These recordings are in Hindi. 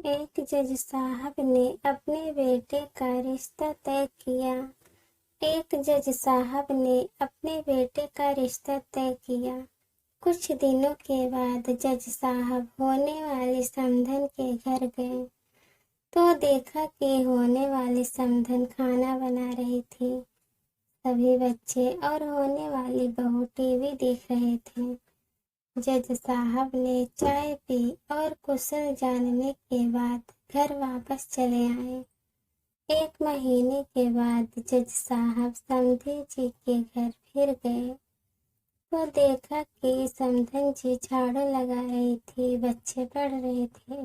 एक जज साहब ने अपने बेटे का रिश्ता तय किया। एक जज साहब ने अपने बेटे का रिश्ता तय किया। कुछ दिनों के बाद जज साहब होने वाली समधन के घर गए तो देखा कि होने वाली समधन खाना बना रही थी। सभी बच्चे और होने वाली बहू टीवी देख रहे थे। जज साहब ने चाय पी और कुशल जानने के बाद घर वापस चले आए। 1 महीने के बाद जज साहब समधी जी के घर फिर गए तो देखा कि समधन जी झाड़ू लगा रही थी, बच्चे पढ़ रहे थे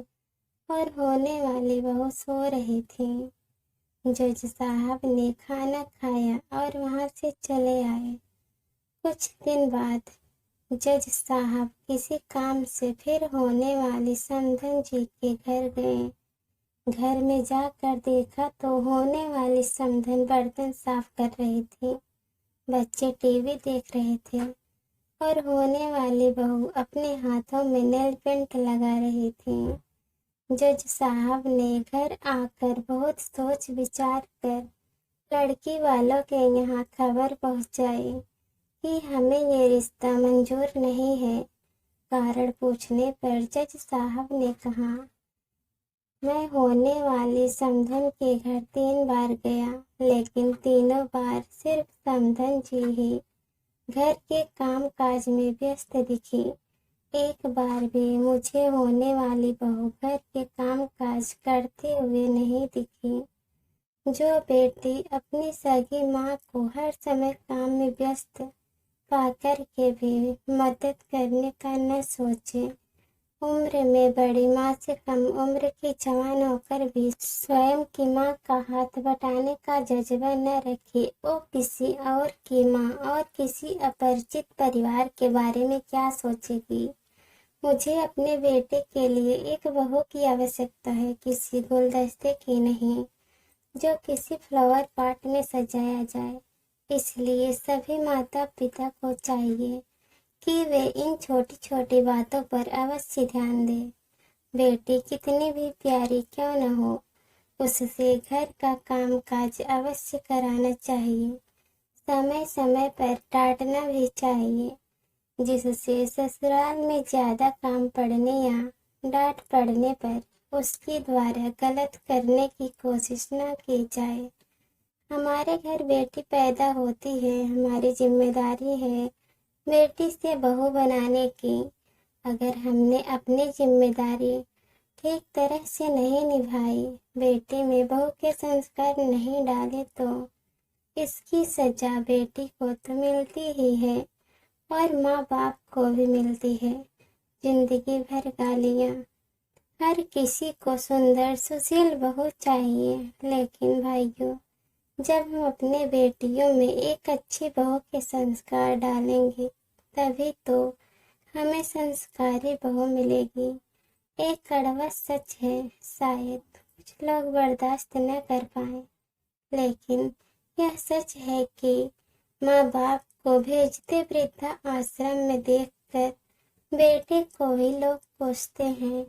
और होने वाली बहू सो रही थी। जज साहब ने खाना खाया और वहां से चले आए। कुछ दिन बाद जज साहब किसी काम से फिर होने वाली समधन जी के घर गए। घर में जाकर देखा तो होने वाली समधन बर्तन साफ कर रही थी, बच्चे टीवी देख रहे थे और होने वाली बहू अपने हाथों में नेल पेंट लगा रही थी। जज साहब ने घर आकर बहुत सोच विचार कर लड़की वालों के यहाँ खबर पहुँचाई कि हमें ये रिश्ता मंजूर नहीं है। कारण पूछने पर जज साहब ने कहा, मैं होने वाली समधन के घर 3 बार गया, लेकिन तीनों बार सिर्फ समधन जी ही घर के काम काज में व्यस्त दिखी। एक बार भी मुझे होने वाली बहू घर के काम काज करते हुए नहीं दिखी। जो बेटी अपनी सगी माँ को हर समय काम में व्यस्त पाकर के भी मदद करने का न सोचे, उम्र में बड़ी माँ से कम उम्र की जवान होकर भी स्वयं की माँ का हाथ बटाने का जज्बा न रखे, वो किसी और की माँ और किसी अपरिचित परिवार के बारे में क्या सोचेगी। मुझे अपने बेटे के लिए एक बहू की आवश्यकता है, किसी गुलदस्ते की नहीं जो किसी फ्लावर पॉट में सजाया जाए। इसलिए सभी माता पिता को चाहिए कि वे इन छोटी छोटी बातों पर अवश्य ध्यान दें। बेटी कितनी भी प्यारी क्यों न हो, उससे घर का काम काज अवश्य कराना चाहिए। समय समय पर डांटना भी चाहिए, जिससे ससुराल में ज्यादा काम पड़ने या डांट पड़ने पर उसके द्वारा गलत करने की कोशिश न की जाए। हमारे घर बेटी पैदा होती है, हमारी जिम्मेदारी है बेटी से बहू बनाने की। अगर हमने अपनी जिम्मेदारी ठीक तरह से नहीं निभाई, बेटी में बहू के संस्कार नहीं डाले, तो इसकी सजा बेटी को तो मिलती ही है और माँ बाप को भी मिलती है। जिंदगी भर गालियाँ। हर किसी को सुंदर सुशील बहू चाहिए, लेकिन भाइयों, जब हम अपने बेटियों में एक अच्छी बहू के संस्कार डालेंगे, तभी तो हमें संस्कारी बहू मिलेगी। एक कड़वा सच है, शायद कुछ लोग बर्दाश्त न कर पाए, लेकिन यह सच है कि माँ बाप को भेजते वृद्धा आश्रम में देखकर बेटे को ही लोग कोसते हैं,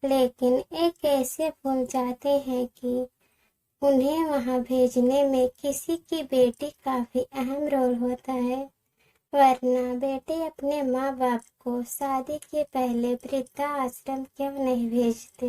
लेकिन एक ऐसे भूल जाते हैं कि उन्हें वहां भेजने में किसी की बेटी का भी अहम रोल होता है। वरना बेटे अपने माँ बाप को शादी के पहले वृद्धा आश्रम क्यों नहीं भेजते।